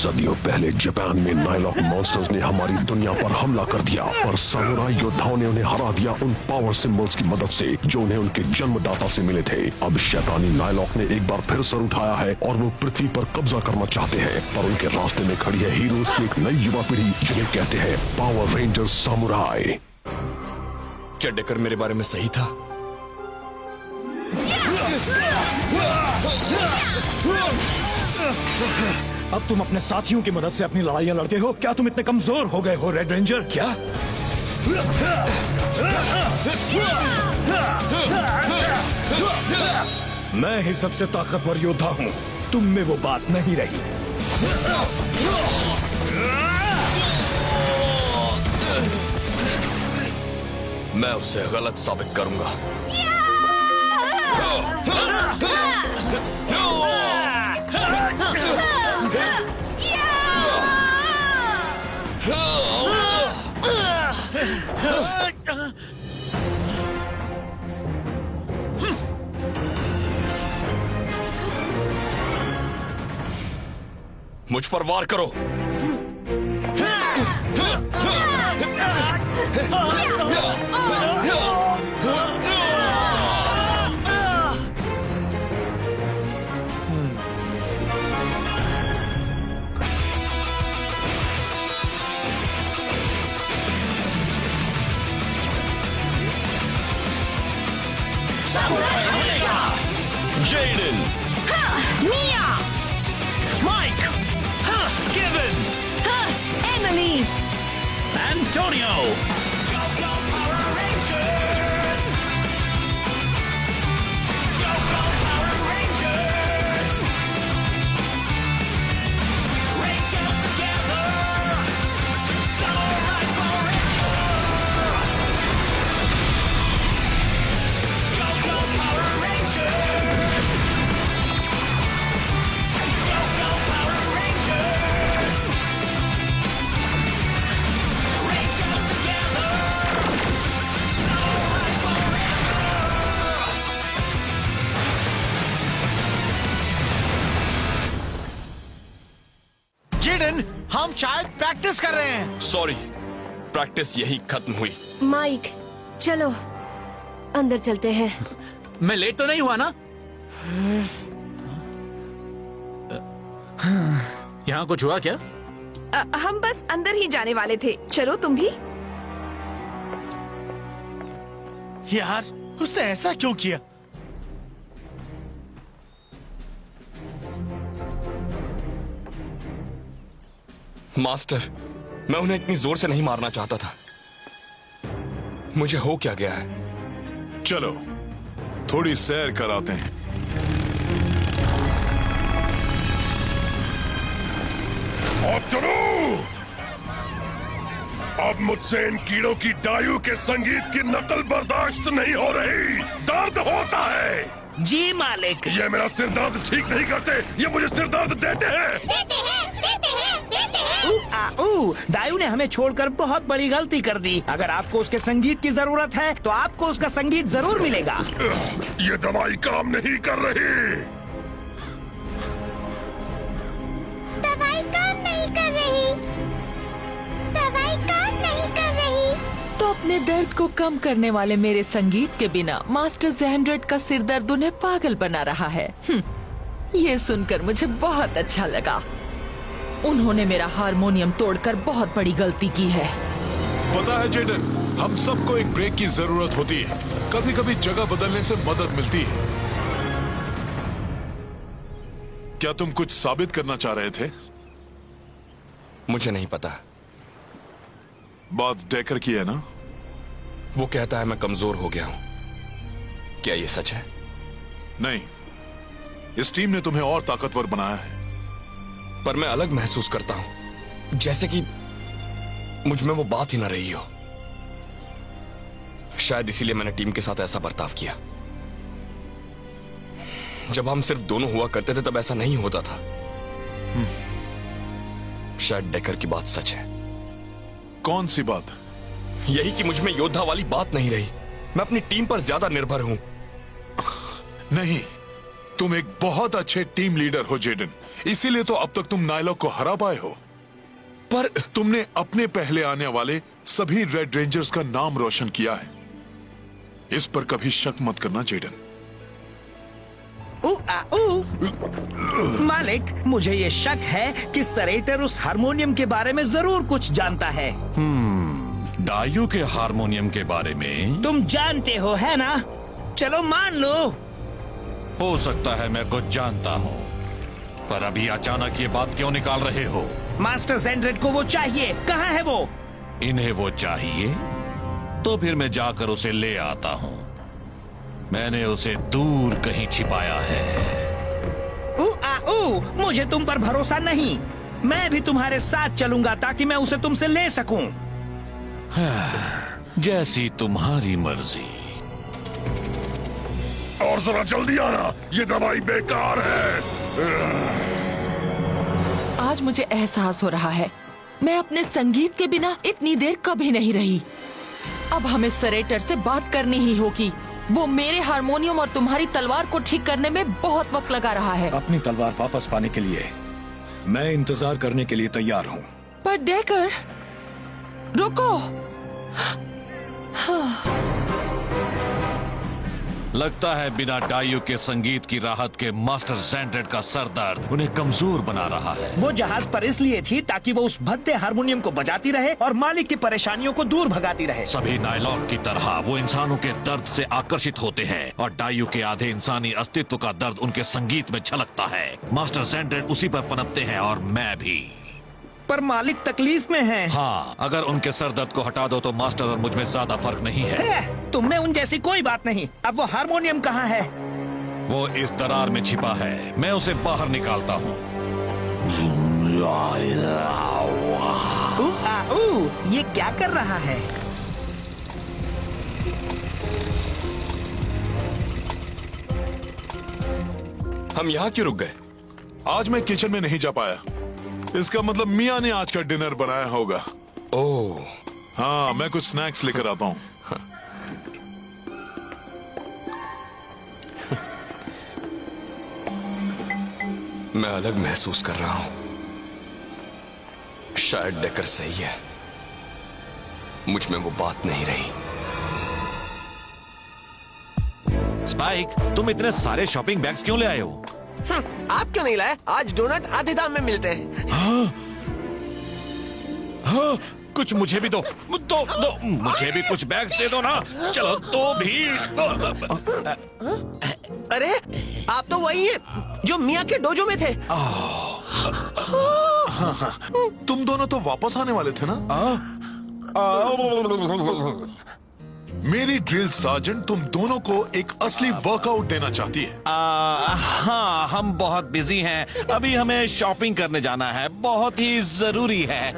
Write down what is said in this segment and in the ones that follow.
सदियों पहले जापान में नाइलॉक मॉन्स्टर्स ने हमारी दुनिया पर हमला कर दिया और सामुराई योद्धाओं ने उन्हें हरा दिया उन पावर सिंबल्स की मदद से जो उन्हें उनके जन्मदाता से मिले थे। अब शैतानी नाइलॉक ने एक बार फिर सर उठाया है और वो पृथ्वी पर कब्जा करना चाहते हैं, पर उनके रास्ते में खड़ी है हीरोज की एक नई युवा पीढ़ी जिन्हें कहते हैं पावर रेंजर्स सामुराई। क्या डेकर मेरे बारे में सही था? अब तुम अपने साथियों की मदद से अपनी लड़ाइयां लड़ते हो? क्या तुम इतने कमजोर हो गए हो रेड रेंजर? क्या? मैं ही सबसे ताकतवर योद्धा हूँ, तुम में वो बात नहीं रही। मैं उसे गलत साबित करूंगा। मुझ पर वार करो। Jaden, Mia, Mike, Kevin, Emily, Antonio. Go, go, Power Rangers! Go, go, Power Rangers! Rangers together! Samurai forever! Go, go, Power Rangers! Go, go, Power Rangers! Rangers together! Samurai forever! Jayden, हम शायद practice कर रहे हैं। Sorry, practice यही खत्म हुई। Mic, चलो अंदर चलते हैं। मैं लेट तो नहीं हुआ ना? यहाँ कुछ हुआ क्या? हम बस अंदर ही जाने वाले थे। चलो तुम भी। यार, उसने ऐसा क्यों किया? मास्टर, मैं उन्हें इतनी जोर से नहीं मारना चाहता था। मुझे हो क्या गया है? चलो थोड़ी सैर कराते हैं। अब चलो, अब मुझसे इन कीड़ों की डायू के संगीत की नकल बर्दाश्त नहीं हो रही। दर्द होता है। जी मालिक। ये मेरा सिर दर्द ठीक नहीं करते, ये मुझे सिर दर्द देते हैं। दायू ने हमें छोड़कर बहुत बड़ी गलती कर दी। अगर आपको उसके संगीत की जरूरत है तो आपको उसका संगीत जरूर मिलेगा। ये दवाई काम नहीं कर रही। दवाई काम नहीं कर रही। दवाई काम नहीं कर रही। तो अपने दर्द को कम करने वाले मेरे संगीत के बिना मास्टर ज़ेंड्रेड का सिर दर्द उन्हें पागल बना रहा है। ये सुनकर मुझे बहुत अच्छा लगा। उन्होंने मेरा हारमोनियम तोड़कर बहुत बड़ी गलती की है। पता है जेडन, हम सबको एक ब्रेक की जरूरत होती है। कभी कभी जगह बदलने से मदद मिलती है। क्या तुम कुछ साबित करना चाह रहे थे? मुझे नहीं पता। बात डेकर की है ना? वो कहता है मैं कमजोर हो गया हूं। क्या ये सच है? नहीं, इस टीम ने तुम्हें और ताकतवर बनाया है। पर मैं अलग महसूस करता हूं, जैसे कि मुझ में वो बात ही ना रही हो। शायद इसीलिए मैंने टीम के साथ ऐसा बर्ताव किया। जब हम सिर्फ दोनों हुआ करते थे तब ऐसा नहीं होता था। शायद डेकर की बात सच है। कौन सी बात? यही कि मुझ में योद्धा वाली बात नहीं रही। मैं अपनी टीम पर ज्यादा निर्भर हूं। नहीं, तुम एक बहुत अच्छे टीम लीडर हो जेडन। इसीलिए तो अब तक तुम नायलॉक को हरा पाए हो। पर तुमने अपने पहले आने वाले सभी रेड रेंजर्स का नाम रोशन किया है। इस पर कभी शक मत करना जेडन। मालिक, मुझे ये शक है कि सरेटर उस हारमोनियम के बारे में जरूर कुछ जानता है। डायू के हारमोनियम के बारे में तुम जानते हो, है ना? चलो मान लो। हो सकता है मैं कुछ जानता हूँ, पर अभी अचानक ये बात क्यों निकाल रहे हो? मास्टर ज़ेंड्रेड को वो चाहिए। कहाँ है वो? इन्हें वो चाहिए तो फिर मैं जाकर उसे ले आता हूँ। मैंने उसे दूर कहीं छिपाया है। मुझे तुम पर भरोसा नहीं। मैं भी तुम्हारे साथ चलूंगा ताकि मैं उसे तुमसे ले सकूं। जैसी तुम्हारी मर्जी। और जरा जल्दी आना, ये दवाई बेकार है। आज मुझे एहसास हो रहा है मैं अपने संगीत के बिना इतनी देर कभी नहीं रही। अब हमें सरेटर से बात करनी ही होगी। वो मेरे हारमोनियम और तुम्हारी तलवार को ठीक करने में बहुत वक्त लगा रहा है। अपनी तलवार वापस पाने के लिए मैं इंतजार करने के लिए तैयार हूँ। पर डेकर, रुको। लगता है बिना डायू के संगीत की राहत के मास्टर ज़ेंड्रेड का सरदर्द उन्हें कमजोर बना रहा है। वो जहाज पर इसलिए थी ताकि वो उस भद्दे हारमोनियम को बजाती रहे और मालिक की परेशानियों को दूर भगाती रहे। सभी नायलॉक की तरह वो इंसानों के दर्द से आकर्षित होते हैं और डायू के आधे इंसानी अस्तित्व का दर्द उनके संगीत में झलकता है। मास्टर ज़ेंड्रेड उसी पर पनपते हैं और मैं भी। पर मालिक तकलीफ में है। हाँ, अगर उनके सर दर्द को हटा दो तो मास्टर और मुझ में ज्यादा फर्क नहीं है। तुम में उन जैसी कोई बात नहीं। अब वो हारमोनियम कहाँ है? वो इस दरार में छिपा है। मैं उसे बाहर निकालता हूँ। ये क्या कर रहा है? हम यहाँ क्यों रुक गए? आज मैं किचन में नहीं जा पाया। इसका मतलब मियाँ ने आज का डिनर बनाया होगा। ओह, हाँ, मैं कुछ स्नैक्स लेकर आता हूँ। मैं अलग महसूस कर रहा हूं। शायद डेकर सही है, मुझ में वो बात नहीं रही। स्पाइक, तुम इतने सारे शॉपिंग बैग्स क्यों ले आए हो? आप क्यों नहीं लाए? आज डोनट आधे दाम में मिलते हैं। हाँ, कुछ मुझे भी दो। मुझे भी कुछ बैग्स दे दो ना। चलो तो भी। अरे, आप तो वही हैं जो मियाँ के डोजो में थे। तुम दोनों तो वापस आने वाले थे ना? मेरी ड्रिल सार्जेंट तुम दोनों को एक असली वर्कआउट देना चाहती है। हाँ, हम बहुत बिजी हैं। अभी हमें शॉपिंग करने जाना है, बहुत ही जरूरी है।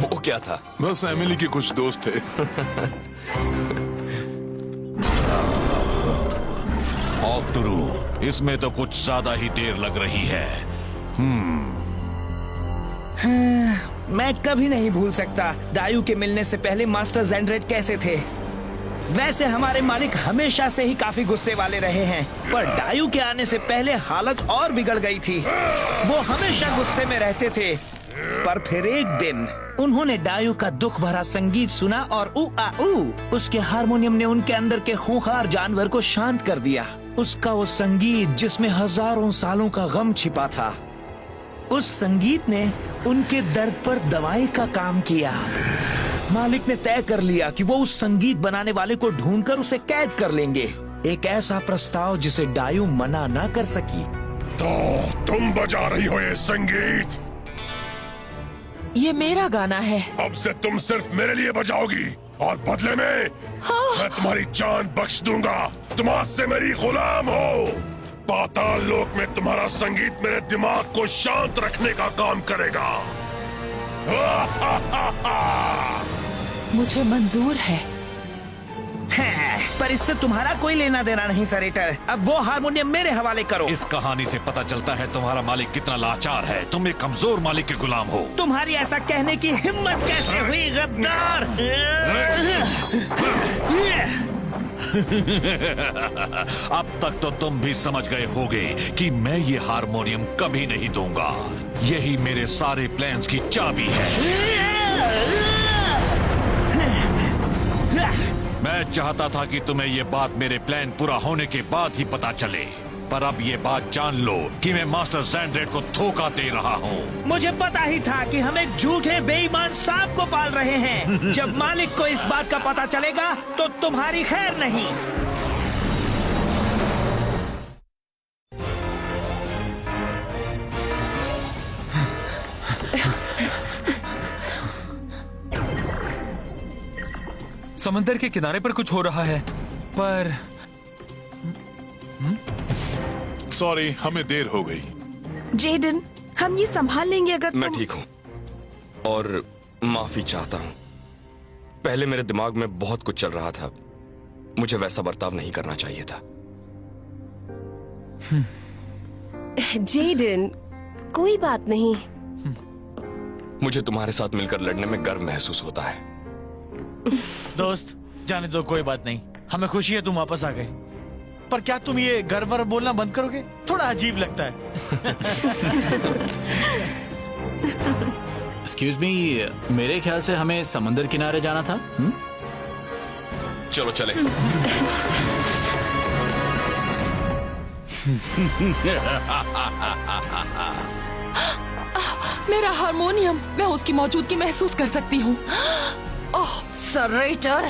वो क्या था? बस एमिली के कुछ दोस्त थे। ऑक्टरू, इसमें तो कुछ ज्यादा ही देर लग रही है। मैं कभी नहीं भूल सकता डायू के मिलने से पहले मास्टर ज़ेंड्रेड कैसे थे। वैसे हमारे मालिक हमेशा से ही काफी गुस्से वाले रहे हैं, पर डायू के आने से पहले हालत और बिगड़ गई थी। वो हमेशा गुस्से में रहते थे, पर फिर एक दिन उन्होंने डायू का दुख भरा संगीत सुना और उसके हारमोनियम ने उनके अंदर के खूंखार जानवर को शांत कर दिया। उसका वो संगीत जिसमें हजारों सालों का गम छिपा था, उस संगीत ने उनके दर्द पर दवाई का काम किया। मालिक ने तय कर लिया कि वो उस संगीत बनाने वाले को ढूंढकर उसे कैद कर लेंगे। एक ऐसा प्रस्ताव जिसे डायू मना ना कर सकी। तो तुम बजा रही हो ये संगीत? ये मेरा गाना है। अब से तुम सिर्फ मेरे लिए बजाओगी और बदले में मैं तुम्हारी जान बख्श दूंगा। तुम आज से मेरी गुलाम हो। पाताल लोक में तुम्हारा संगीत मेरे दिमाग को शांत रखने का काम करेगा। मुझे मंजूर है। पर इससे तुम्हारा कोई लेना देना नहीं सरेटर। अब वो हारमोनियम मेरे हवाले करो। इस कहानी से पता चलता है तुम्हारा मालिक कितना लाचार है। तुम एक कमजोर मालिक के गुलाम हो। तुम्हारी ऐसा कहने की हिम्मत कैसे हुई गद्दार? अब तक तो तुम भी समझ गए होगे कि मैं ये हारमोनियम कभी नहीं दूंगा। यही मेरे सारे प्लान्स की चाबी है। मैं चाहता था कि तुम्हें ये बात मेरे प्लान पूरा होने के बाद ही पता चले, पर अब ये बात जान लो कि मैं मास्टर ज़ेंड्रेट को धोखा दे रहा हूँ। मुझे पता ही था कि हम एक झूठे बेईमान सांप को पाल रहे हैं। जब मालिक को इस बात का पता चलेगा तो तुम्हारी खैर नहीं। समंदर के किनारे पर कुछ हो रहा है, पर सॉरी, हमें देर हो गई। जेडन, हम ये संभाल लेंगे अगर मैं ठीक हूँ और माफी चाहता हूँ। पहले मेरे दिमाग में बहुत कुछ चल रहा था। मुझे वैसा बर्ताव नहीं करना चाहिए था। जेडन, कोई बात नहीं। मुझे तुम्हारे साथ मिलकर लड़ने में गर्व महसूस होता है। दोस्त, जाने दो, कोई बात नहीं। हमें खुशी है तुम वापस आ गए, पर क्या तुम ये गर्व बोलना बंद करोगे? थोड़ा अजीब लगता है। एक्सक्यूज मी, मेरे ख्याल से हमें समंदर किनारे जाना था। चलो चले। मेरा हारमोनियम, मैं उसकी मौजूदगी महसूस कर सकती हूँ। ओह सरेटर,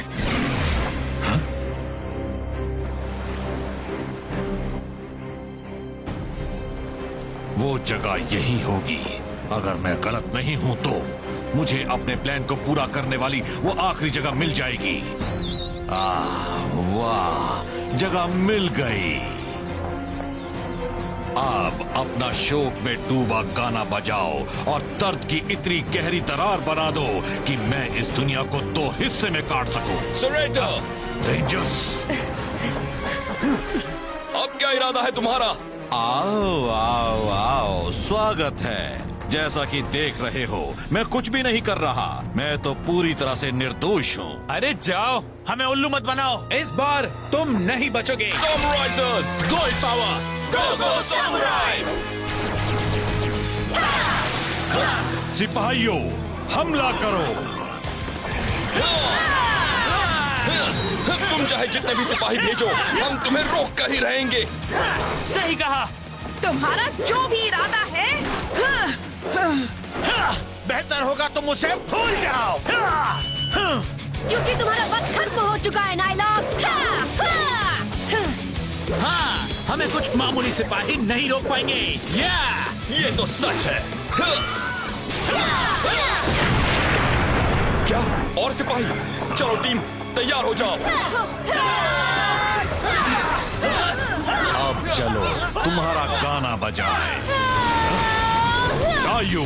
वो जगह यही होगी। अगर मैं गलत नहीं हूं तो मुझे अपने प्लान को पूरा करने वाली वो आखिरी जगह मिल जाएगी। वाह, जगह मिल गई। अब अपना शोक में डूबा गाना बजाओ और दर्द की इतनी गहरी दरार बना दो कि मैं इस दुनिया को दो हिस्से में काट सकूं। सरेटर, रेंजर्स, अब क्या इरादा है तुम्हारा? आओ आओ आओ, स्वागत है। जैसा कि देख रहे हो, मैं कुछ भी नहीं कर रहा। मैं तो पूरी तरह से निर्दोष हूँ। अरे जाओ, हमें उल्लू मत बनाओ। इस बार तुम नहीं बचोगे। Samuraizers, Gold Power, Go Go Samurai! सिपाहियों, हमला करो। तुम चाहे जितने भी सिपाही भेजो, हम तुम्हें रोक कर ही रहेंगे। सही कहा। तुम्हारा जो भी इरादा है, बेहतर होगा तुम उसे भूल जाओ। क्योंकि तुम्हारा वक्त खत्म हो चुका है नायलॉक। हाँ, हमें कुछ मामूली सिपाही नहीं रोक पाएंगे। ये तो सच है। क्या और सिपाही? चलो टीम, तैयार हो जाओ। अब चलो, तुम्हारा गाना बजाए। डायू,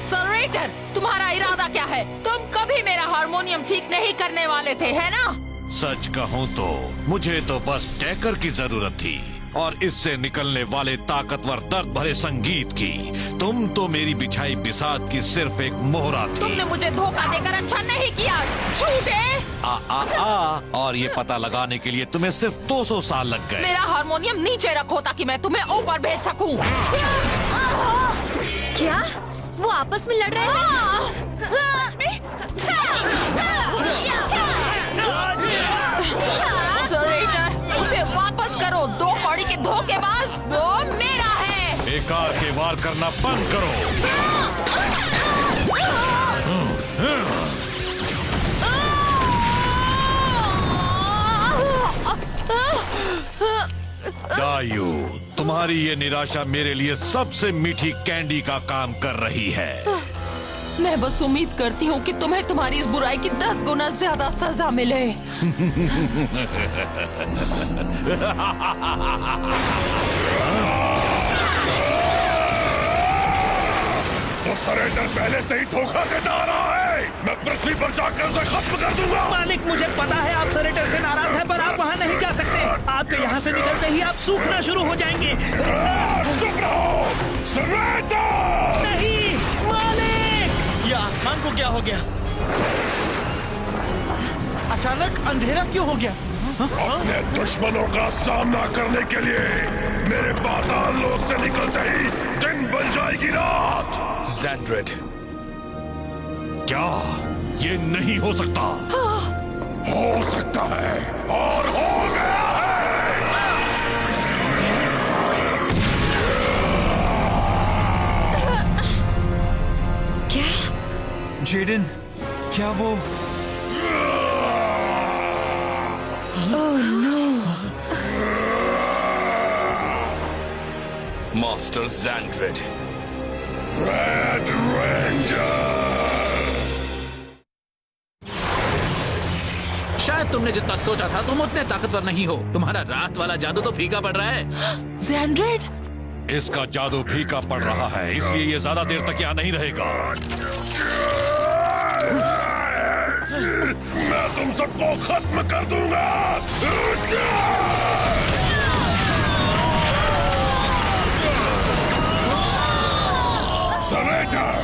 सरेटर, तुम्हारा इरादा क्या है? तुम कभी मेरा हारमोनियम ठीक नहीं करने वाले थे, है ना? सच कहूँ तो मुझे तो बस टैकर की जरूरत थी और इससे निकलने वाले ताकतवर दर्द भरे संगीत की। तुम तो मेरी बिछाई बिसात की सिर्फ एक मोहरा थी। तुमने मुझे धोखा देकर अच्छा नहीं किया, झूठे। और ये पता लगाने के लिए तुम्हें सिर्फ 200 साल लग गए। मेरा हारमोनियम नीचे रखो ताकि मैं तुम्हें ऊपर भेज सकूं। क्या वो आपस में लड़ रहे हैं? सरेटर, उसे वापस करो। 2 कौड़ी के धोखेबाज, वो मेरा है। बेकार के वार करना बंद करो। डायू, तुम्हारी ये निराशा मेरे लिए सबसे मीठी कैंडी का काम कर रही है। मैं बस उम्मीद करती हूँ कि तुम्हें तुम्हारी इस बुराई की 10 गुना ज्यादा सजा मिले। वो सरेंडर पहले से ही धोखा देता आ रहा है। मैं पृथ्वी पर जाकर उसे खत्म कर दूंगा। मालिक, मुझे पता है आप सरेटर से नाराज हैं, पर आप वहाँ नहीं जा सकते। आपके यहाँ से निकलते ही आप सूखना शुरू हो जाएंगे। चुप रहो सरेटर! नहीं मालिक! ये आसमान को क्या हो गया? अचानक अंधेरा क्यों हो गया? अपने दुश्मनों का सामना करने के लिए मेरे पाताल लोक से निकलते ही दिन बन जाएगी रात। ज़ैंड्रेड, क्या ये नहीं हो सकता? हो सकता है और हो गया है। क्या? जेडन, क्या वो? Master Xandred, red ranger! शायद तुमने जितना सोचा था तुम उतने ताकतवर नहीं हो। तुम्हारा रात वाला जादू तो फीका पड़ रहा है। ज़ैंड्रेड, इसका जादू फीका पड़ रहा है, इसलिए ये ज्यादा देर तक यहाँ नहीं रहेगा। मैं तुम सबको खत्म कर दूंगा। सरेटर,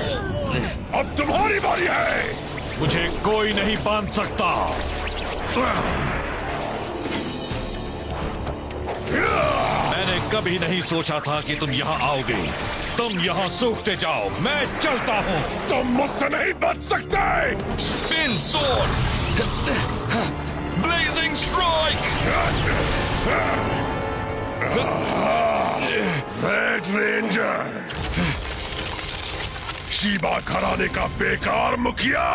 अब तुम्हारी बारी है। मुझे कोई नहीं बांध सकता। मैंने कभी नहीं सोचा था कि तुम यहाँ आओगे। तुम यहाँ सूखते जाओ, मैं चलता हूँ। तुम मुझसे नहीं बच सकते। Spin sword, blazing strike. Red ranger, Shiba घराने का बेकार मुखिया।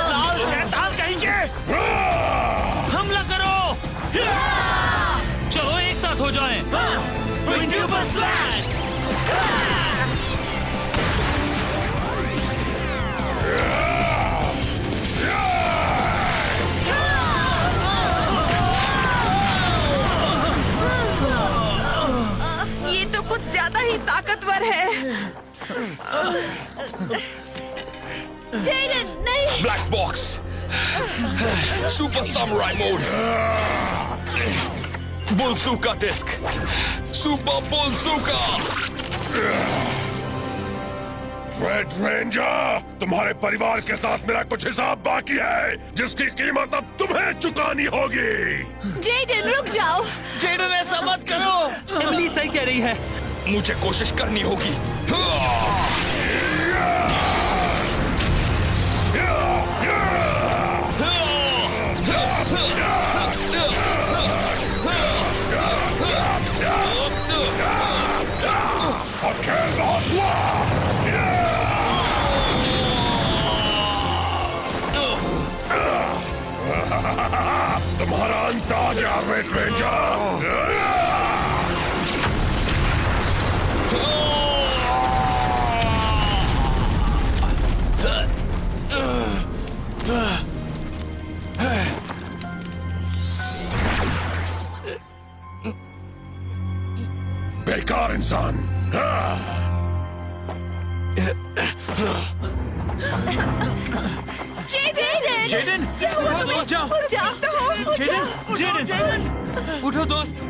लाल शैतान कहेंगे। हमला करो! चलो एक साथ हो जाएं। Quintuple slash! ये तो कुछ ज्यादा ही ताकतवर है। जेडन, नहीं! Black box, super samurai mode, bullzooka disc, super bullzooka. Red ranger, तुम्हारे परिवार के साथ मेरा कुछ हिसाब बाकी है, जिसकी कीमत अब तुम्हें चुकानी होगी। जेडन, रुक जाओ! जेडन, ऐसा मत करो। एमिली सही कह रही है। मुझे कोशिश करनी होगी। तुम्हारा अंत आ गया रेड रेंजर। बेकार इंसान। जेडन! जेडन, क्या हुआ तुम्हें? उठ जाओ। उठ जाओ तो हो, उठ जाओ। जेडन, उठो दोस्त।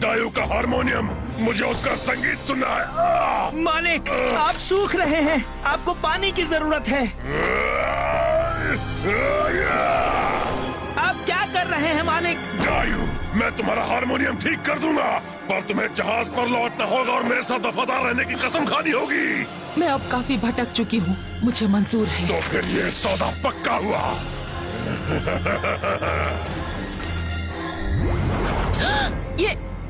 डायू का हारमोनियम, मुझे उसका संगीत सुनना है। मालिक, आप सूख रहे हैं, आपको पानी की जरूरत है। आप क्या कर रहे हैं मालिक? डायू, मैं तुम्हारा हारमोनियम ठीक कर दूंगा, पर तुम्हें जहाज पर लौटना होगा और मेरे साथ वफादार रहने की कसम खानी होगी। मैं अब काफी भटक चुकी हूँ, मुझे मंजूर है। तो फिर ये सौदा पक्का हुआ।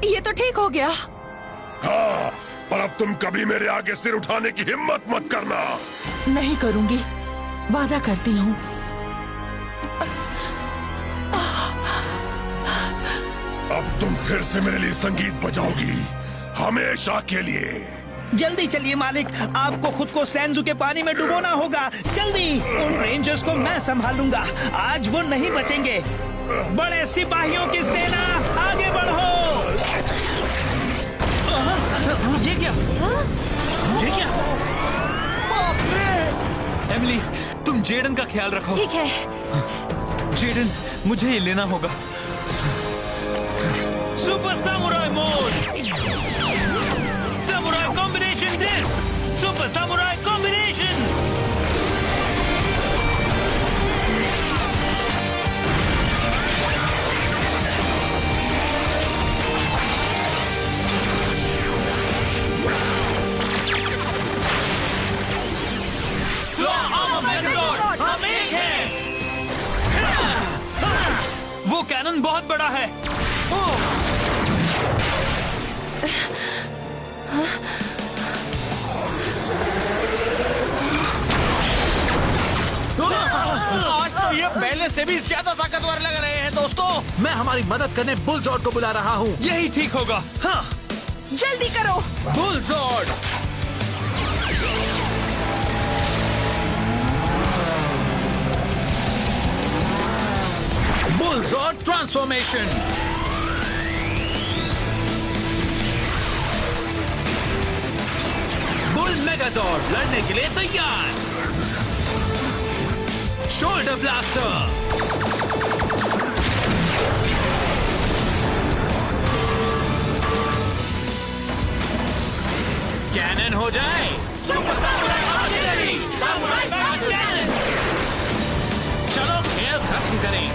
ये तो ठीक हो गया। हाँ, पर अब तुम कभी मेरे आगे सिर उठाने की हिम्मत मत करना। नहीं करूंगी, वादा करती हूँ। अब तुम फिर से मेरे लिए संगीत बजाओगी, हमेशा के लिए। जल्दी चलिए मालिक, आपको खुद को सैनजू के पानी में डुबोना होगा। जल्दी, उन रेंजर्स को मैं संभालूंगा, आज वो नहीं बचेंगे। बड़े सिपाहियों की सेना आगे बढ़ो। ये क्या? ये क्या? एमिली, तुम जेडन का ख्याल रखो। ठीक है। जेडन, मुझे ये लेना होगा। Super samurai mode, samurai combination disc, super samurai combination. हम एक हैं। वो कैनन बहुत बड़ा है। आज तो ये पहले से भी ज्यादा ताकतवर लग रहे हैं दोस्तों। मैं हमारी मदद करने बुलजॉर्ड को बुला रहा हूँ। यही ठीक होगा। हाँ, जल्दी करो। बुलजॉर्ड, बुलजॉर्ड ट्रांसफॉर्मेशन। बुल मेगाजॉर्ड लड़ने के लिए तैयार। शोल्डर ब्लास्टर, कैनन हो जाए। Super samurai artillery, samurai back cannon. चलो खेल खत्म करें।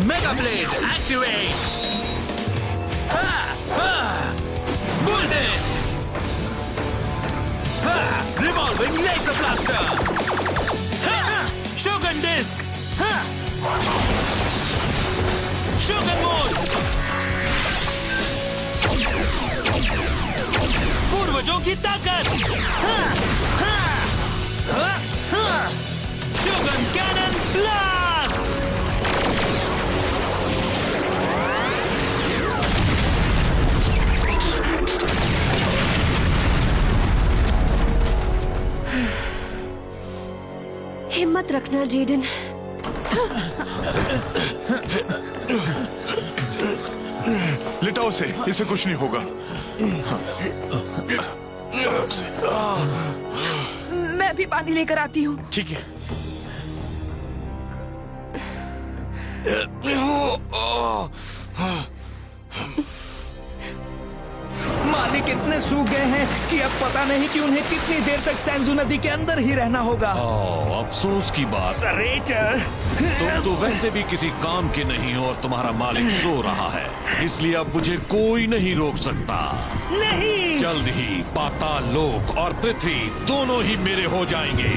Mega blade activate. Bull disc, revolving laser blaster, shogun disc, shogun mode, पूर्वजों की ताकत, शोगन कैनन ब्लास्ट। हिम्मत रखना जेडन। लिटाओ से, इसे कुछ नहीं होगा। मैं भी पानी लेकर आती हूँ। ठीक है। मालिक इतने सूख गए हैं कि अब पता नहीं कि उन्हें कितनी देर तक सैंजू नदी के अंदर ही रहना होगा। अफसोस की बात, सरेटर, तुम तो वैसे भी किसी काम के नहीं हो और तुम्हारा मालिक सो रहा है, इसलिए अब मुझे कोई नहीं रोक सकता। नहीं, जल्द ही पाताल लोक और पृथ्वी दोनों ही मेरे हो जाएंगे।